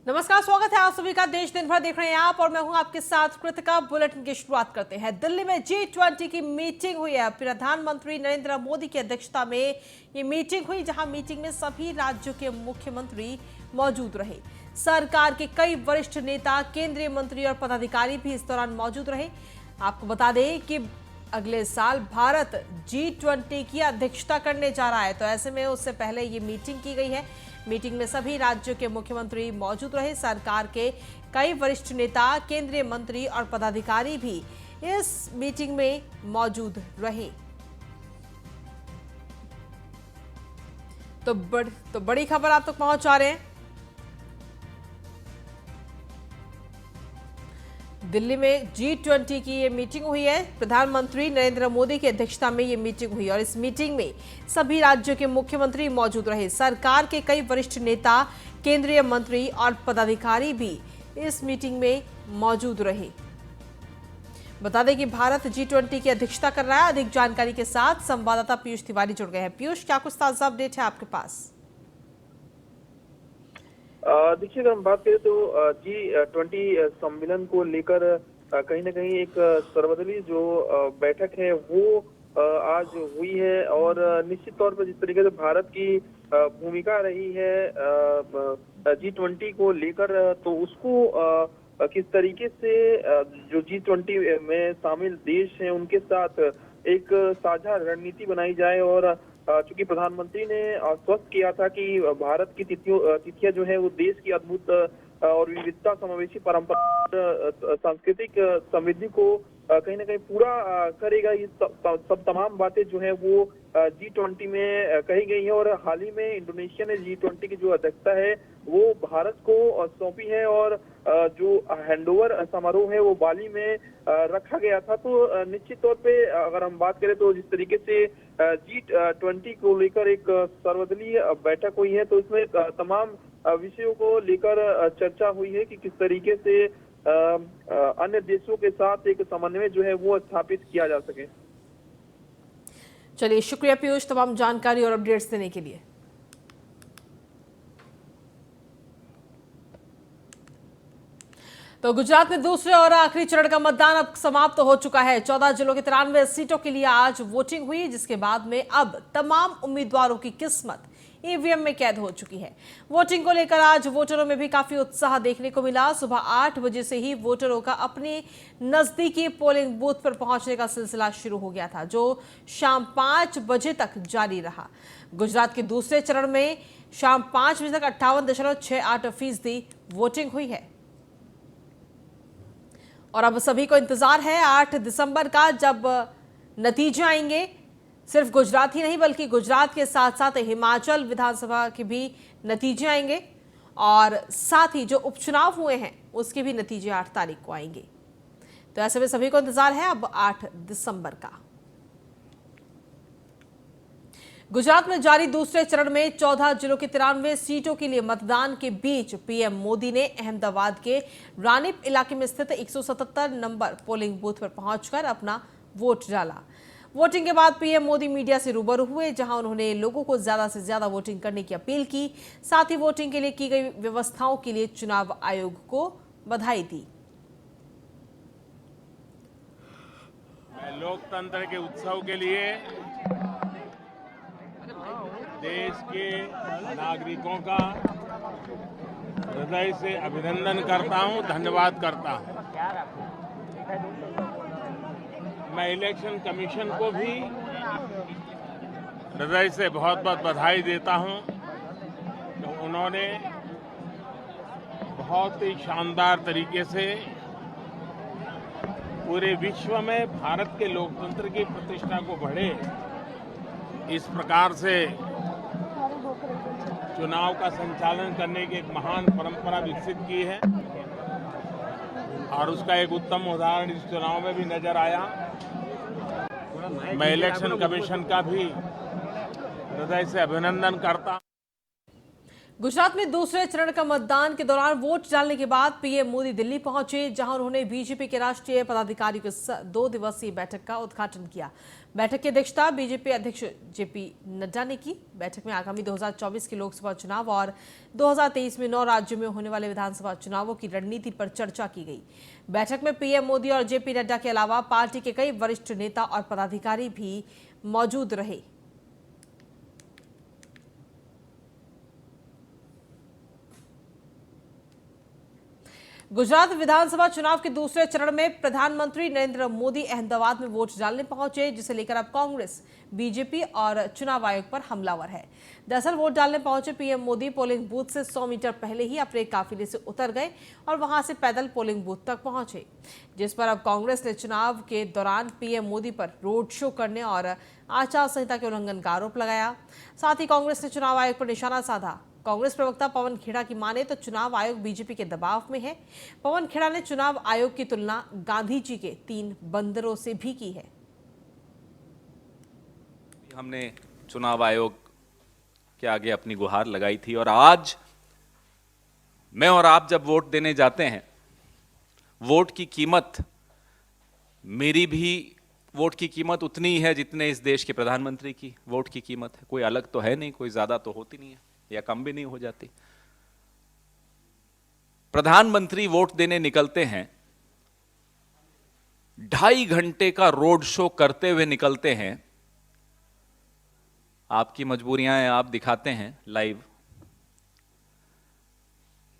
नमस्कार, स्वागत है आप सभी का। देश दिन भर देख रहे हैं आप और मैं हूं आपके साथ कृतिका। बुलेटिन की शुरुआत करते हैं। दिल्ली में G20 की मीटिंग हुई है। प्रधानमंत्री नरेंद्र मोदी की अध्यक्षता में ये मीटिंग हुई, जहां मीटिंग में सभी राज्यों के मुख्यमंत्री मौजूद रहे। सरकार के कई वरिष्ठ नेता, केंद्रीय मंत्री और पदाधिकारी भी इस दौरान मौजूद रहे। आपको बता दें कि अगले साल भारत G20 की अध्यक्षता करने जा रहा है, तो ऐसे में उससे पहले ये मीटिंग की गई है। मीटिंग में सभी राज्यों के मुख्यमंत्री मौजूद रहे। सरकार के कई वरिष्ठ नेता, केंद्रीय मंत्री और पदाधिकारी भी इस मीटिंग में मौजूद रहे। तो बड़ी खबर आप तक पहुंचा रहे हैं। दिल्ली में G20 की ये मीटिंग हुई है। प्रधानमंत्री नरेंद्र मोदी की अध्यक्षता में ये मीटिंग हुई और इस मीटिंग में सभी राज्यों के मुख्यमंत्री मौजूद रहे। सरकार के कई वरिष्ठ नेता, केंद्रीय मंत्री और पदाधिकारी भी इस मीटिंग में मौजूद रहे। बता दें कि भारत G20 की अध्यक्षता कर रहा है। अधिक जानकारी के साथ संवाददाता पीयूष तिवारी जुड़ गए हैं। पीयूष, क्या कुछ ताजा अपडेट है आपके पास? देखिए, अगर हम बात करें तो G20 सम्मेलन को लेकर कहीं ना कहीं एक सर्वदलीय जो बैठक है वो आज हुई है। और निश्चित तौर पर जिस तरीके से भारत की भूमिका रही है G20 को लेकर, तो उसको किस तरीके से जो G20 में शामिल देश हैं उनके साथ एक साझा रणनीति बनाई जाए। और चूंकि प्रधानमंत्री ने आश्वस्त किया था कि भारत की तिथियां जो है वो देश की अद्भुत और विविधता समावेशी परंपरा सांस्कृतिक समृद्धि को कहीं ना कहीं पूरा करेगा। ये सब तमाम बातें जो है वो G20 में कही गई है। और हाल ही में इंडोनेशिया ने G20 की जो अध्यक्षता है वो भारत को सौंपी है और जो हैंडओवर समारोह है वो बाली में रखा गया था। तो निश्चित तौर पे अगर हम बात करें तो जिस तरीके से G20 को लेकर एक सर्वदलीय बैठक हुई है, तो इसमें तमाम विषयों को लेकर चर्चा हुई है कि किस तरीके से अन्य देशों के साथ एक समन्वय जो है वो स्थापित किया जा सके। चलिए, शुक्रिया पीयूष तमाम जानकारी और अपडेट्स देने के लिए। तो गुजरात में दूसरे और आखिरी चरण का मतदान अब समाप्त हो चुका है। 14 जिलों की 93 सीटों के लिए आज वोटिंग हुई, जिसके बाद में अब तमाम उम्मीदवारों की किस्मत ईवीएम में कैद हो चुकी है। वोटिंग को लेकर आज वोटरों में भी काफी उत्साह देखने को मिला। सुबह 8 बजे से ही वोटरों का अपने नजदीकी पोलिंग बूथ पर पहुंचने का सिलसिला शुरू हो गया था, जो शाम 5 बजे तक जारी रहा। गुजरात के दूसरे चरण में शाम 5 बजे तक 58.68% वोटिंग हुई है। और अब सभी को इंतजार है 8 दिसंबर का, जब नतीजे आएंगे। सिर्फ गुजरात ही नहीं बल्कि गुजरात के साथ साथ हिमाचल विधानसभा के भी नतीजे आएंगे और साथ ही जो उपचुनाव हुए हैं उसके भी नतीजे 8 तारीख को आएंगे। तो ऐसे में सभी को इंतजार है अब 8 दिसंबर का। गुजरात में जारी दूसरे चरण में 14 जिलों की 93 सीटों के लिए मतदान के बीच पीएम मोदी ने अहमदाबाद के रानीप इलाके में स्थित 177 नंबर पोलिंग बूथ पर पहुंचकर अपना वोट डाला। वोटिंग के बाद पीएम मोदी मीडिया से रूबरू हुए, जहां उन्होंने लोगों को ज्यादा से ज्यादा वोटिंग करने की अपील की। साथ ही वोटिंग के लिए की गई व्यवस्थाओं के लिए चुनाव आयोग को बधाई दी। लोकतंत्र के उत्सव के लिए देश के नागरिकों का हृदय से अभिनंदन करता हूं, धन्यवाद करता हूं। मैं इलेक्शन कमीशन को भी हृदय से बहुत बहुत बधाई देता हूं कि उन्होंने बहुत ही शानदार तरीके से पूरे विश्व में भारत के लोकतंत्र की प्रतिष्ठा को बढ़े, इस प्रकार से चुनाव का संचालन करने की एक महान परंपरा विकसित की है। और उसका एक उत्तम उदाहरण इस चुनाव में भी नजर आया। मैं इलेक्शन कमीशन का भी हृदय से अभिनंदन करता हूं। गुजरात में दूसरे चरण का मतदान के दौरान वोट डालने के बाद पीएम मोदी दिल्ली पहुंचे, जहां उन्होंने बीजेपी के राष्ट्रीय पदाधिकारियों के 2 दिवसीय बैठक का उद्घाटन किया। बैठक की अध्यक्षता बीजेपी अध्यक्ष जेपी नड्डा ने की। बैठक में आगामी 2024 के लोकसभा चुनाव और 2023 में 9 राज्यों में होने वाले विधानसभा चुनावों की रणनीति पर चर्चा की गई। बैठक में पीएम मोदी और जेपी नड्डा के अलावा पार्टी के कई वरिष्ठ नेता और पदाधिकारी भी मौजूद रहे। गुजरात विधानसभा चुनाव के दूसरे चरण में प्रधानमंत्री नरेंद्र मोदी अहमदाबाद में वोट डालने पहुंचे, जिसे लेकर अब कांग्रेस, बीजेपी और चुनाव आयोग पर हमलावर है। दरअसल वोट डालने पहुंचे पीएम मोदी पोलिंग बूथ से 100 मीटर पहले ही अपने काफिले से उतर गए और वहां से पैदल पोलिंग बूथ तक पहुंचे, जिस पर अब कांग्रेस ने चुनाव के दौरान पीएम मोदी पर रोड शो करने और आचार संहिता के उल्लंघन का आरोप लगाया। साथ ही कांग्रेस ने चुनाव आयोग पर निशाना साधा। कांग्रेस प्रवक्ता पवन खेड़ा की माने तो चुनाव आयोग बीजेपी के दबाव में है। पवन खेड़ा ने चुनाव आयोग की तुलना गांधी जी के 3 बंदरों से भी की है। हमने चुनाव आयोग के आगे अपनी गुहार लगाई थी और आज मैं और आप जब वोट देने जाते हैं, वोट की कीमत, मेरी भी वोट की कीमत उतनी ही है जितने इस देश के प्रधानमंत्री की वोट की कीमत है। कोई अलग तो है नहीं, कोई ज्यादा तो होती नहीं है या कम भी नहीं हो जाती। प्रधानमंत्री वोट देने निकलते हैं, 2.5 घंटे का रोड शो करते हुए निकलते हैं। आपकी मजबूरियां हैं, आप दिखाते हैं लाइव।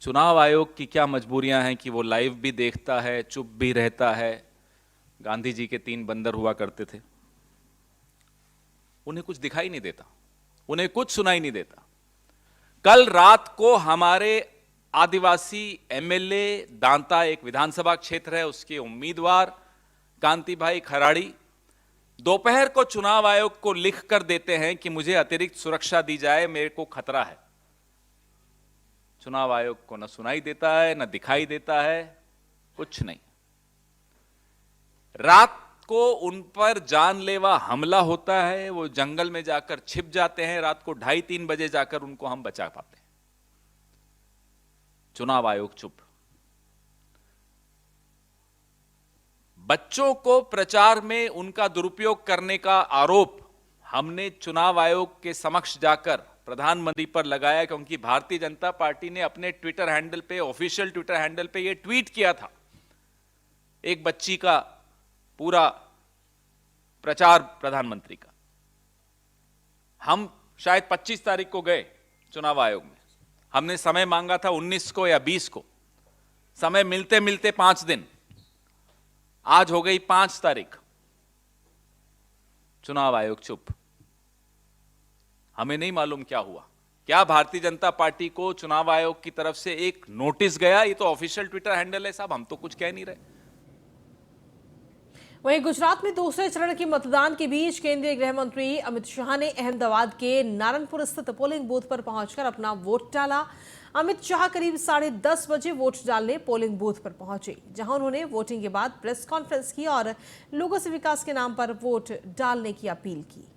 चुनाव आयोग की क्या मजबूरियां हैं कि वो लाइव भी देखता है, चुप भी रहता है। गांधी जी के 3 बंदर हुआ करते थे, उन्हें कुछ दिखाई नहीं देता, उन्हें कुछ सुनाई नहीं देता। कल रात को हमारे आदिवासी एमएलए दांता, एक विधानसभा क्षेत्र है, उसके उम्मीदवार कांति भाई खराड़ी दोपहर को चुनाव आयोग को लिख कर देते हैं कि मुझे अतिरिक्त सुरक्षा दी जाए, मेरे को खतरा है। चुनाव आयोग को न सुनाई देता है, न दिखाई देता है, कुछ नहीं। रात को उन पर जानलेवा हमला होता है, वो जंगल में जाकर छिप जाते हैं। रात को 2:30-3 बजे जाकर उनको हम बचा पाते हैं। चुनाव आयोग चुप। बच्चों को प्रचार में उनका दुरुपयोग करने का आरोप हमने चुनाव आयोग के समक्ष जाकर प्रधानमंत्री पर लगाया, क्योंकि भारतीय जनता पार्टी ने अपने ट्विटर हैंडल पे, ऑफिशियल ट्विटर हैंडल पे यह ट्वीट किया था, एक बच्ची का पूरा प्रचार प्रधानमंत्री का। हम शायद 25 तारीख को गए चुनाव आयोग में, हमने समय मांगा था 19 को या 20 को, समय मिलते मिलते 5 दिन, आज हो गई 5 तारीख, चुनाव आयोग चुप। हमें नहीं मालूम क्या हुआ। क्या भारतीय जनता पार्टी को चुनाव आयोग की तरफ से एक नोटिस गया? ये तो ऑफिशियल ट्विटर हैंडल है साहब, हम तो कुछ कह नहीं रहे। वहीं गुजरात में दूसरे चरण के मतदान के बीच केंद्रीय गृह मंत्री अमित शाह ने अहमदाबाद के नारायणपुर स्थित पोलिंग बूथ पर पहुंचकर अपना वोट डाला। अमित शाह करीब 10:30 बजे वोट डालने पोलिंग बूथ पर पहुंचे, जहां उन्होंने वोटिंग के बाद प्रेस कॉन्फ्रेंस की और लोगों से विकास के नाम पर वोट डालने की अपील की।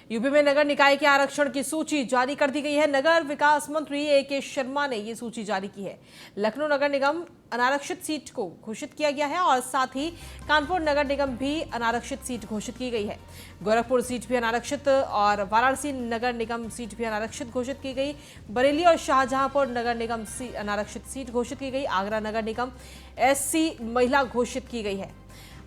यूपी में नगर निकाय के आरक्षण की सूची जारी कर दी गई है। नगर विकास मंत्री ए.के. शर्मा ने ये सूची जारी की है। लखनऊ नगर निगम अनारक्षित सीट को घोषित किया गया है और साथ ही कानपुर नगर निगम भी अनारक्षित सीट घोषित की गई है। गोरखपुर सीट भी अनारक्षित और वाराणसी नगर निगम सीट भी अनारक्षित घोषित की गई। बरेली और शाहजहांपुर नगर निगम अनारक्षित सीट घोषित की गई। आगरा नगर निगम एससी महिला घोषित की गई है।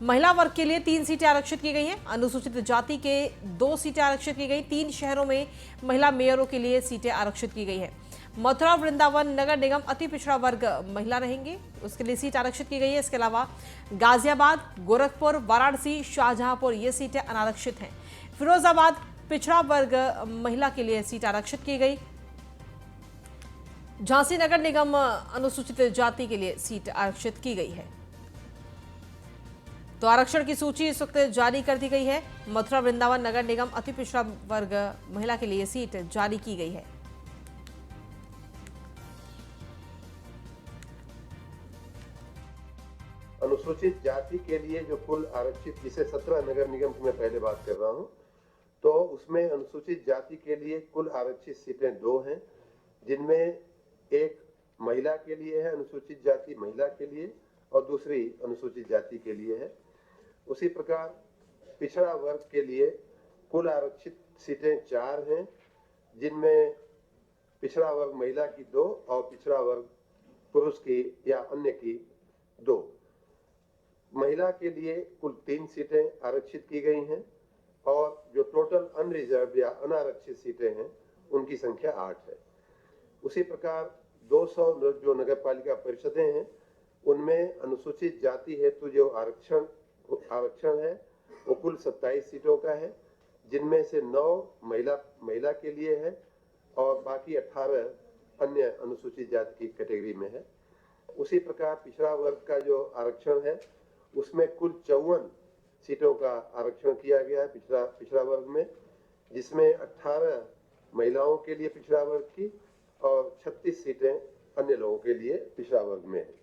महिला वर्ग के लिए 3 सीटें आरक्षित की गई हैं। अनुसूचित जाति के 2 सीटें आरक्षित की गई। 3 शहरों में महिला मेयरों के लिए सीटें आरक्षित की गई है। मथुरा वृंदावन नगर निगम अति पिछड़ा वर्ग महिला रहेंगे, उसके लिए सीट आरक्षित की गई है। इसके अलावा गाजियाबाद, गोरखपुर, वाराणसी, शाहजहांपुर ये सीटें अनारक्षित हैं। फिरोजाबाद पिछड़ा वर्ग महिला के लिए सीट आरक्षित की गई। झांसी नगर निगम अनुसूचित जाति के लिए सीट आरक्षित की गई है। तो आरक्षण की सूची इस वक्त जारी कर दी गई है। मथुरा वृंदावन नगर निगम अति पिछड़ा वर्ग महिला के लिए सीट जारी की गई है। अनुसूचित अनुसूचित जाति के लिए जो कुल आरक्षित, जिसे 17 नगर निगम की मैं पहले बात कर रहा हूं, तो उसमें अनुसूचित जाति के लिए कुल आरक्षित सीटें 2 हैं, जिनमें एक महिला के लिए है, अनुसूचित जाति महिला के लिए, और दूसरी अनुसूचित जाति के लिए है। उसी प्रकार पिछड़ा वर्ग के लिए कुल आरक्षित सीटें 4 हैं, जिनमें पिछड़ा वर्ग महिला की 2 और पिछड़ा वर्ग पुरुष की या अन्य की 2। महिला के लिए कुल 3 सीटें आरक्षित की गई हैं और जो टोटल अनरिजर्व या अनारक्षित सीटें हैं उनकी संख्या 8 है। उसी प्रकार 200 जो नगर पालिका परिषदें हैं उनमें अनुसूचित जाति हेतु जो आरक्षण है वो कुल 27 सीटों का है, जिनमें से 9 महिला के लिए है और बाकी 18 अन्य अनुसूचित जाति की कैटेगरी में है। उसी प्रकार पिछड़ा वर्ग का जो आरक्षण है उसमें कुल 54 सीटों का आरक्षण किया गया है पिछड़ा वर्ग में, जिसमें 18 महिलाओं के लिए पिछड़ा वर्ग की और 36 सीटें अन्य लोगों के लिए पिछड़ा वर्ग में है।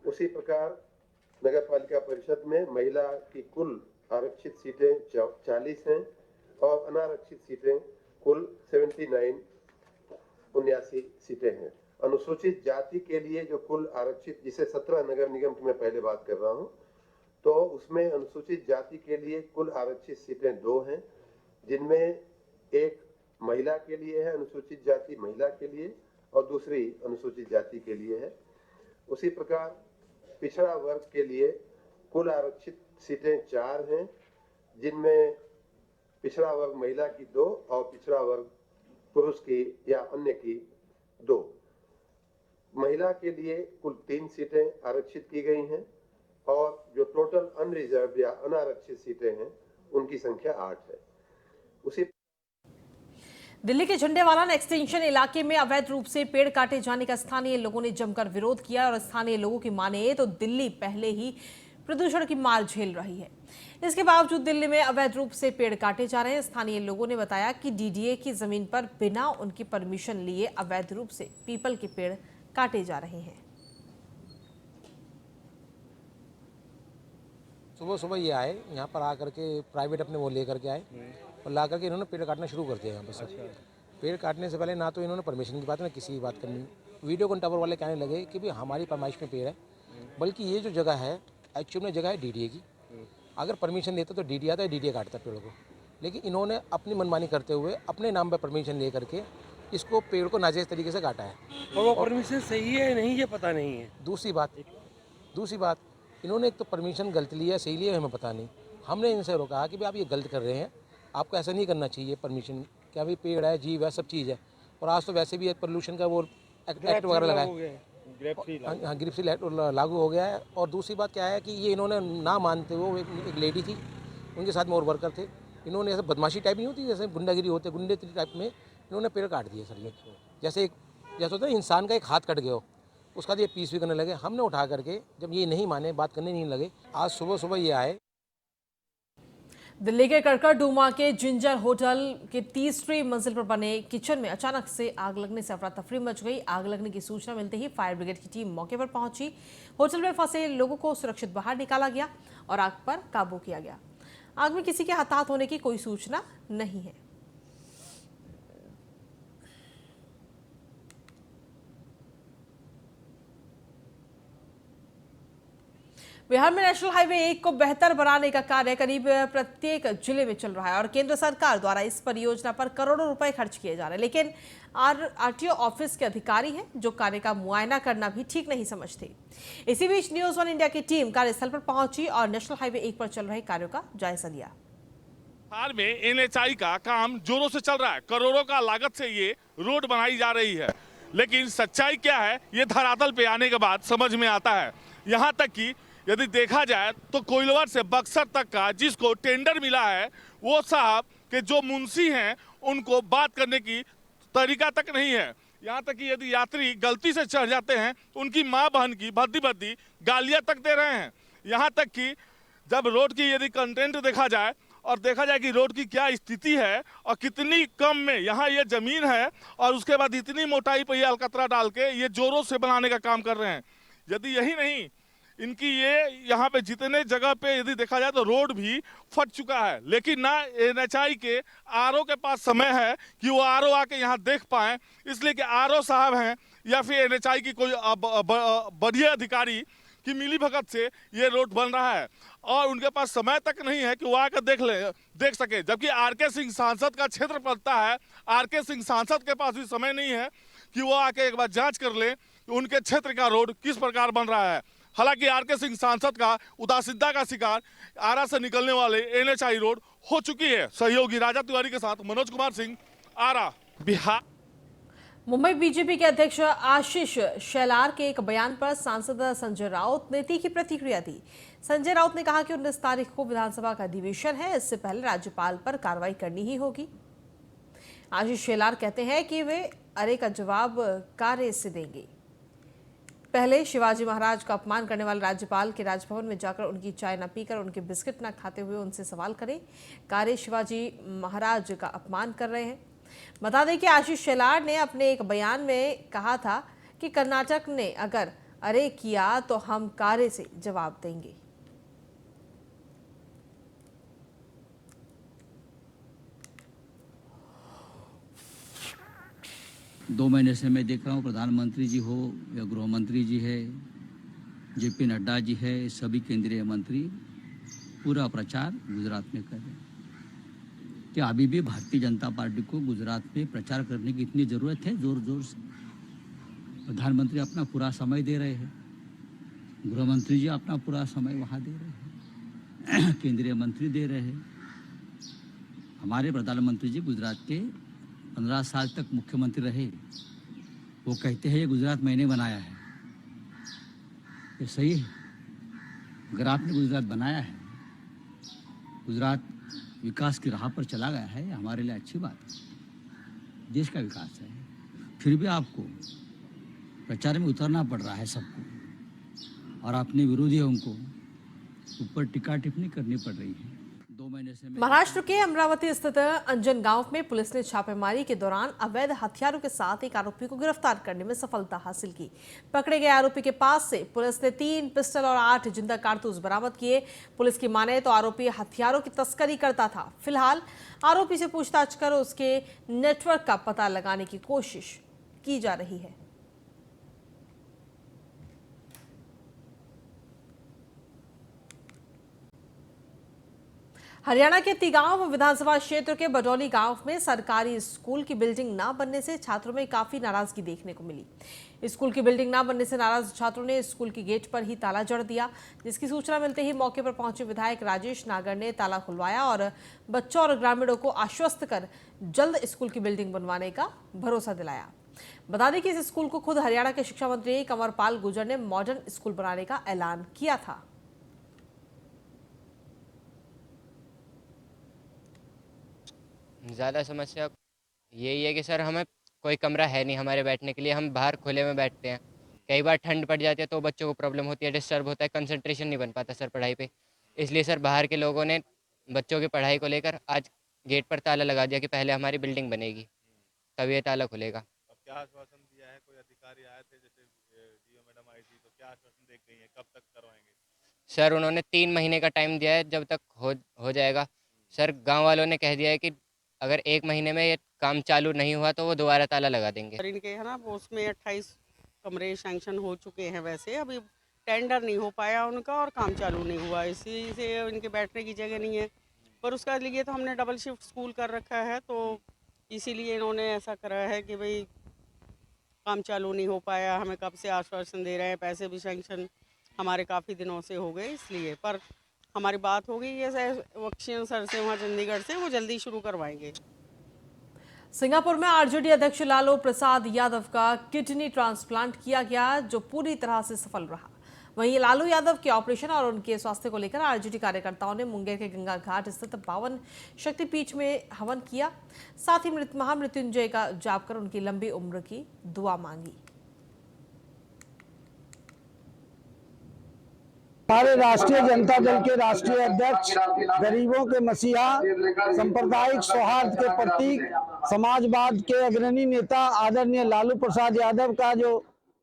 उसी प्रकार नगर पालिका परिषद में महिला की कुल आरक्षित सीटें 40 हैं और अनारक्षित सीटें कुल 79 सीटें हैं। अनुसूचित जाति के लिए जो कुल आरक्षित, जिसे 17 नगर निगम की मैं पहले बात कर रहा हूं, तो उसमें अनुसूचित जाति के लिए कुल आरक्षित सीटें 2 हैं, जिनमें एक महिला के लिए है, अनुसूचित जाति महिला के लिए, और दूसरी अनुसूचित जाति के लिए है। उसी प्रकार पिछड़ा वर्ग के लिए कुल आरक्षित सीटें 4 हैं, जिनमें पिछड़ा वर्ग महिला की 2 और पिछड़ा वर्ग पुरुष की या अन्य की 2। महिला के लिए कुल 3 सीटें आरक्षित की गई हैं और जो टोटल अनरिजर्व या अनारक्षित सीटें हैं उनकी संख्या 8 है। उसी दिल्ली के झंडेवाला एक्सटेंशन इलाके में अवैध रूप से पेड़ काटे जाने का स्थानीय लोगों ने जमकर विरोध किया और स्थानीय लोगों की माने तो दिल्ली पहले ही प्रदूषण की मार झेल रही है। इसके बावजूद दिल्ली में अवैध रूप से पेड़ काटे जा रहे हैं। स्थानीय लोगों ने बताया कि डीडीए की जमीन पर बिना उनकी परमिशन लिए अवैध रूप से पीपल के पेड़ काटे जा रहे हैं। सुबह सुबह ये आए यहाँ पर आकर के प्राइवेट अपने वो लेकर के आए और ला करके इन्होंने पेड़ काटना शुरू कर दिया यहाँ पर सब। पेड़ काटने से पहले ना तो इन्होंने परमिशन की बात ना किसी की बात करनी। वीडियो कॉन टावर वाले कहने लगे कि भाई हमारी पैमाइश में पेड़ है, बल्कि ये जो जगह है एक्चुअल में जगह है डीडीए की। अगर परमिशन देता तो डीडीए आता है, डीडीए काटता पेड़ को, लेकिन इन्होंने अपनी मनमानी करते हुए अपने नाम पर परमिशन ले करके इसको पेड़ को नाजायज़ तरीके से काटा है। और वो परमिशन सही है नहीं ये पता नहीं है। दूसरी बात इन्होंने एक तो परमिशन गलत लिया, सही लिया हमें पता नहीं। हमने इनसे रोका कि भाई आप ये गलत कर रहे हैं, आपको ऐसा नहीं करना चाहिए। परमिशन क्या भाई पेड़ है, जीव है, सब चीज़ है। और आज तो वैसे भी पोल्यूशन का वो एक्ट वगैरह लगा है, हाँ ग्रिप से लागू हो गया है। और दूसरी बात क्या है कि ये इन्होंने ना मानते हुए एक लेडी थी, उनके साथ में और वर्कर थे, इन्होंने ऐसे बदमाशी टाइप नहीं होती जैसे गुंडागिरी होते, गुंडे टाइप में इन्होंने पेड़ काट दिए सर। ये जैसे होता है इंसान का एक हाथ कट गया हो, उसका ये पीस भी करने लगे। हमने उठा करके जब ये नहीं माने, बात करने नहीं लगे, आज सुबह सुबह ये आए। दिल्ली के करकरडूमा के जिंजर होटल के 30वीं मंजिल पर बने किचन में अचानक से आग लगने से अफरा तफरी मच गई। आग लगने की सूचना मिलते ही फायर ब्रिगेड की टीम मौके पर पहुंची। होटल में फंसे लोगों को सुरक्षित बाहर निकाला गया और आग पर काबू किया गया। आग में किसी के हताहत होने की कोई सूचना नहीं है। बिहार में नेशनल हाईवे 1 को बेहतर बनाने का कार्य करीब प्रत्येक जिले में चल रहा है और केंद्र सरकार द्वारा इस परियोजना पर करोड़ों रुपए खर्च किए जा रहे हैं, लेकिन आरटीओ ऑफिस के अधिकारी हैं जो कार्य का मुआयना करना भी ठीक नहीं समझते। इसी बीच न्यूज 1 इंडिया की टीम कार्यस्थल पर पहुंची और नेशनल हाईवे 1 पर चल रहे कार्यों का जायजा लिया। बिहार में एनएचआई का काम जोरों से चल रहा है। करोड़ों का लागत से ये रोड बनाई जा रही है, लेकिन सच्चाई क्या है ये धरातल पे आने के बाद समझ में आता है। यहाँ तक कि यदि देखा जाए तो कोइलवर से बक्सर तक का जिसको टेंडर मिला है वो साहब के जो मुंशी हैं उनको बात करने की तरीका तक नहीं है। यहाँ तक कि यदि यात्री गलती से चढ़ जाते हैं तो उनकी माँ बहन की भद्दी भद्दी गालियाँ तक दे रहे हैं। यहाँ तक कि जब रोड की यदि कंटेंट देखा जाए और देखा जाए कि रोड की क्या स्थिति है और कितनी कम में यहाँ ये ज़मीन है और उसके बाद इतनी मोटाई पर ये अलकतरा डाल के ये जोरों से बनाने का काम कर रहे हैं। यदि यही नहीं, इनकी ये यहाँ पे जितने जगह पे यदि देखा जाए तो रोड भी फट चुका है, लेकिन ना NHAI के आरओ के पास समय है कि वो आरओ आके यहाँ देख पाए, इसलिए कि आरओ साहब हैं या फिर NHAI की कोई बढ़िया अधिकारी की मिली भगत से ये रोड बन रहा है और उनके पास समय तक नहीं है कि वो आकर देख सके। जबकि RK सिंह सांसद का क्षेत्र पड़ता है, RK सिंह सांसद के पास भी समय नहीं है कि वो आके एक बार जांच कर ले कि उनके क्षेत्र का रोड किस प्रकार बन रहा है। हालांकि RK सिंह सांसद का उदासीनता का शिकार आरा से निकलने वाले NHAI रोड हो चुकी है। सहयोगी राजा तिवारी के साथ मनोज कुमार सिंह, आरा, बिहार। मुंबई बीजेपी के अध्यक्ष आशीष शेलार के एक बयान पर सांसद संजय राउत ने तीखी प्रतिक्रिया दी। संजय राउत ने कहा कि 19 तारीख को विधानसभा का अधिवेशन है, इससे पहले राज्यपाल पर कार्रवाई करनी ही होगी। आशीष शेलार कहते हैं कि वे अरे का जवाब कार्य से देंगे। पहले शिवाजी महाराज का अपमान करने वाले राज्यपाल के राजभवन में जाकर उनकी चाय न पीकर, उनके बिस्किट न खाते हुए उनसे सवाल करें। कार्य शिवाजी महाराज का अपमान कर रहे हैं। बता दें कि आशीष शेलार ने अपने एक बयान में कहा था कि कर्नाटक ने अगर अरे किया तो हम कार्य से जवाब देंगे। दो महीने से मैं देख रहा हूँ प्रधानमंत्री जी हो या गृह मंत्री जी है, JP नड्डा जी है, सभी केंद्रीय मंत्री पूरा प्रचार गुजरात में कर रहे हैं। क्या अभी भी भारतीय जनता पार्टी को गुजरात में प्रचार करने की इतनी ज़रूरत है? जोर जोर से प्रधानमंत्री अपना पूरा समय दे रहे हैं, गृह मंत्री जी अपना पूरा समय वहाँ दे रहे हैं, केंद्रीय मंत्री दे रहे हैं। हमारे प्रधानमंत्री जी गुजरात के 15 साल तक मुख्यमंत्री रहे। वो कहते हैं ये गुजरात मैंने बनाया है। ये सही है? अगर आपने गुजरात बनाया है, गुजरात विकास की राह पर चला गया है, हमारे लिए अच्छी बात है, देश का विकास है। फिर भी आपको प्रचार में उतरना पड़ रहा है सबको, और अपने विरोधियों को ऊपर टिक्का टिप्पणी करनी पड़ रही है। 2 महीने से महाराष्ट्र के अमरावती स्थित अंजन गांव में पुलिस ने छापेमारी के दौरान अवैध हथियारों के साथ एक आरोपी को गिरफ्तार करने में सफलता हासिल की। पकड़े गए आरोपी के पास से पुलिस ने 3 पिस्टल और 8 जिंदा कारतूस बरामद किए। पुलिस की माने तो आरोपी हथियारों की तस्करी करता था। फिलहाल आरोपी से पूछताछ कर उसके नेटवर्क का पता लगाने की कोशिश की जा रही है। हरियाणा के तिगांव विधानसभा क्षेत्र के बडौली गांव में सरकारी स्कूल की बिल्डिंग न बनने से छात्रों में काफी नाराजगी देखने को मिली। स्कूल की बिल्डिंग न बनने से नाराज छात्रों ने स्कूल की गेट पर ही ताला जड़ दिया, जिसकी सूचना मिलते ही मौके पर पहुंचे विधायक राजेश नागर ने ताला खुलवाया और बच्चों और ग्रामीणों को आश्वस्त कर जल्द स्कूल की बिल्डिंग बनवाने का भरोसा दिलाया। बता दें कि इस स्कूल को खुद हरियाणा के शिक्षा मंत्री कंवरपाल गुर्जर ने मॉडर्न स्कूल बनाने का ऐलान किया था। ज़्यादा समस्या यही है कि सर हमें कोई कमरा है नहीं हमारे बैठने के लिए, हम बाहर खुले में बैठते हैं। कई बार ठंड पड़ जाती है तो बच्चों को प्रॉब्लम होती है, डिस्टर्ब होता है, कंसंट्रेशन नहीं बन पाता सर पढ़ाई पे। इसलिए सर बाहर के लोगों ने बच्चों की पढ़ाई को लेकर आज गेट पर ताला लगा दिया कि पहले हमारी बिल्डिंग बनेगी तब ये ताला खुलेगा। अब क्या आश्वासन दिया है? कोई अधिकारी आए थे, जैसे डीओ मैडम आई थी, तो क्या आश्वासन दे गई है, कब तक करवाएंगे? सर उन्होंने 3 महीने का टाइम दिया है, जब तक हो जाएगा। सर गाँव वालों ने कह दिया है कि अगर 1 महीने में ये काम चालू नहीं हुआ तो वो दोबारा ताला लगा देंगे। इनके है ना उसमें 28 कमरे सैंक्शन हो चुके हैं, वैसे अभी टेंडर नहीं हो पाया उनका और काम चालू नहीं हुआ, इसी से इनके बैठने की जगह नहीं है। पर उसका लिए तो हमने डबल शिफ्ट स्कूल कर रखा है, तो इसीलिए इन्होंने ऐसा करा है कि भाई काम चालू नहीं हो पाया। हमें कब से आश्वासन दे रहे हैं, पैसे भी सैंक्शन हमारे काफ़ी दिनों से हो गए, इसलिए पर हमारी बात हो गई है वक्शियन सर से वहाँ चंडीगढ़ से, वो जल्दी शुरू करवाएंगे। सिंगापुर में आरजेडी अध्यक्ष लालू प्रसाद यादव का किडनी ट्रांसप्लांट किया गया, जो पूरी तरह से सफल रहा। वहीं लालू यादव के ऑपरेशन और उनके स्वास्थ्य को लेकर आरजेडी कार्यकर्ताओं ने मुंगेर के गंगा घाट स्थित 52 शक्तिपीठ में हवन किया। साथ ही महामृत्युंजय का जाप कर उनकी लंबी उम्र की दुआ मांगी। हमारे राष्ट्रीय जनता दल के राष्ट्रीय अध्यक्ष, गरीबों के मसीहा, सांप्रदायिक सौहार्द के प्रतीक, समाजवाद के अग्रणी नेता आदरणीय लालू प्रसाद यादव का जो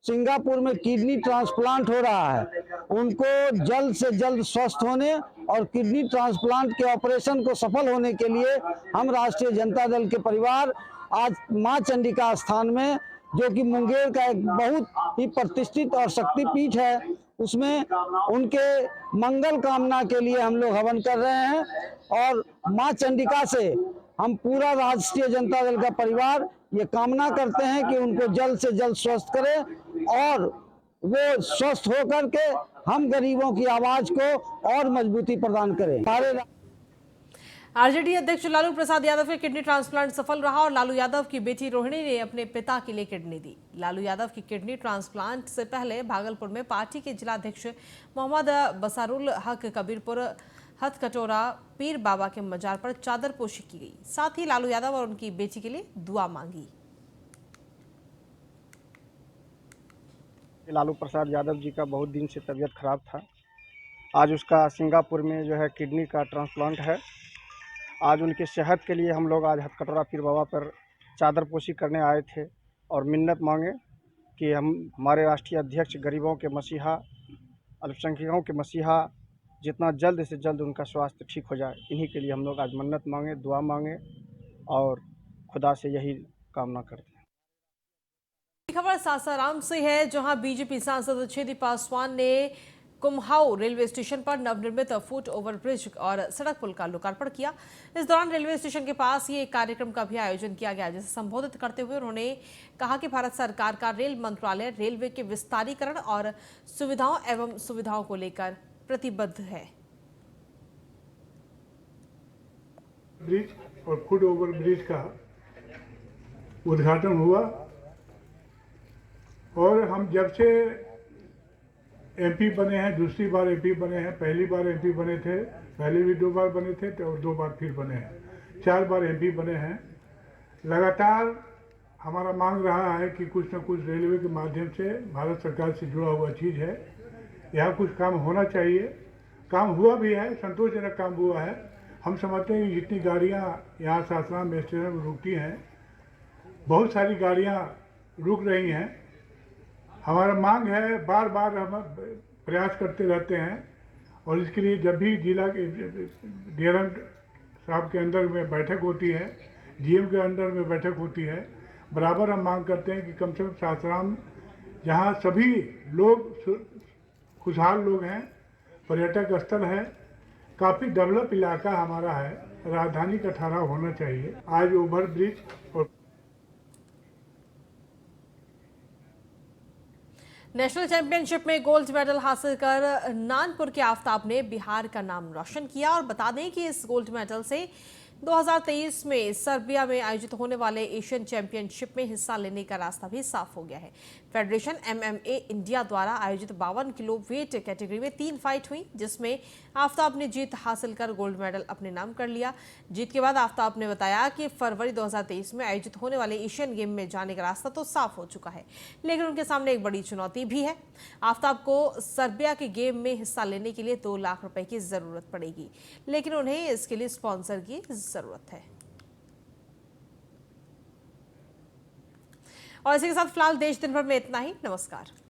सिंगापुर में किडनी ट्रांसप्लांट हो रहा है, उनको जल्द से जल्द स्वस्थ होने और किडनी ट्रांसप्लांट के ऑपरेशन को सफल होने के लिए हम राष्ट्रीय जनता दल के परिवार आज मां चंडिका स्थान में, जो कि मुंगेर का एक बहुत ही प्रतिष्ठित और शक्तिपीठ है, उसमें उनके मंगल कामना के लिए हम लोग हवन कर रहे हैं। और मां चंडिका से हम पूरा राष्ट्रीय जनता दल का परिवार ये कामना करते हैं कि उनको जल्द से जल्द स्वस्थ करें और वो स्वस्थ होकर के हम गरीबों की आवाज को और मजबूती प्रदान करें। आरजेडी अध्यक्ष लालू प्रसाद यादव के किडनी ट्रांसप्लांट सफल रहा और लालू यादव की बेटी रोहिणी ने अपने पिता के लिए किडनी दी। लालू यादव की किडनी ट्रांसप्लांट से पहले भागलपुर में पार्टी के जिला अध्यक्ष मोहम्मद बसारुल हक कबीरपुर हथकटोरा पीर बाबा के मजार पर चादर पोशी की गई। साथ ही लालू यादव और उनकी बेटी के लिए दुआ मांगी। लालू प्रसाद यादव जी का बहुत दिन से तबीयत खराब था। आज उसका सिंगापुर में जो है किडनी का ट्रांसप्लांट है। आज उनकी सेहत के लिए हम लोग आज हथकटोरा पीर बाबा पर चादर पोशी करने आए थे और मिन्नत मांगे कि हमारे राष्ट्रीय अध्यक्ष गरीबों के मसीहा, अल्पसंख्यकों के मसीहा, जितना जल्द से जल्द उनका स्वास्थ्य ठीक हो जाए, इन्हीं के लिए हम लोग आज मन्नत मांगे, दुआ मांगे और खुदा से यही कामना करते हैं। खबर सासाराम से है, जहां बीजेपी सांसद छेदी पासवान ने कुम्हाऊ रेलवे स्टेशन पर नवनिर्मित फुट ओवर ब्रिज और सड़क पुल का लोकार्पण किया। इस दौरान रेलवे स्टेशन के पास ये एक कार्यक्रम का भी आयोजन किया गया, जिसे संबोधित करते हुए उन्होंने कहा कि भारत सरकार का रेल मंत्रालय रेलवे के विस्तारीकरण और सुविधाओं एवं सुविधाओं को लेकर प्रतिबद्ध है। ब्रिज और फुट ओवर ब्रिज का उद्घाटन हुआ और हम जब से एमपी बने हैं, दूसरी बार एमपी बने हैं, पहली बार एमपी बने थे, पहले भी 2 बार बने थे और 2 बार फिर बने हैं, 4 बार एमपी बने हैं। लगातार हमारा मांग रहा है कि कुछ न कुछ रेलवे के माध्यम से भारत सरकार से जुड़ा हुआ चीज़ है, यहाँ कुछ काम होना चाहिए। काम हुआ भी है, संतोषजनक काम हुआ है। हम समझते हैं कि जितनी गाड़ियाँ यहाँ सासाराम स्टेशन में रुकती हैं, बहुत सारी गाड़ियाँ रुक रही हैं। हमारा मांग है, बार बार हम प्रयास करते रहते हैं और इसके लिए जब भी जिला के डीआरएम साहब के अंदर में बैठक होती है, जीएम के अंदर में बैठक होती है, बराबर हम मांग करते हैं कि कम से कम सासाराम, जहाँ सभी लोग खुशहाल लोग हैं, पर्यटक स्थल है, काफ़ी डेवलप इलाका हमारा है, राजधानी का ठहराव होना चाहिए। आज ओवर ब्रिज और नेशनल चैंपियनशिप में गोल्ड मेडल हासिल कर नानपुर के आफ्ताब ने बिहार का नाम रोशन किया। और बता दें कि इस गोल्ड मेडल से 2023 में सर्बिया में आयोजित होने वाले एशियन चैंपियनशिप में हिस्सा लेने का रास्ता भी साफ हो गया है। फेडरेशन एमएमए इंडिया द्वारा आयोजित 52 किलो वेट कैटेगरी में 3 फाइट हुई, जिसमें आफ्ताब ने जीत हासिल कर गोल्ड मेडल अपने नाम कर लिया। जीत के बाद आफ्ताब ने बताया कि फरवरी 2023 में आयोजित होने वाले एशियन गेम में जाने का रास्ता तो साफ हो चुका है, लेकिन उनके सामने एक बड़ी चुनौती भी है। आफ्ताब को सर्बिया के गेम में हिस्सा लेने के लिए 2 लाख रुपए की जरूरत पड़ेगी, लेकिन उन्हें इसके लिए स्पॉन्सर की जरूरत है। और इसी के साथ फिलहाल देश दिन भर में इतना ही। नमस्कार।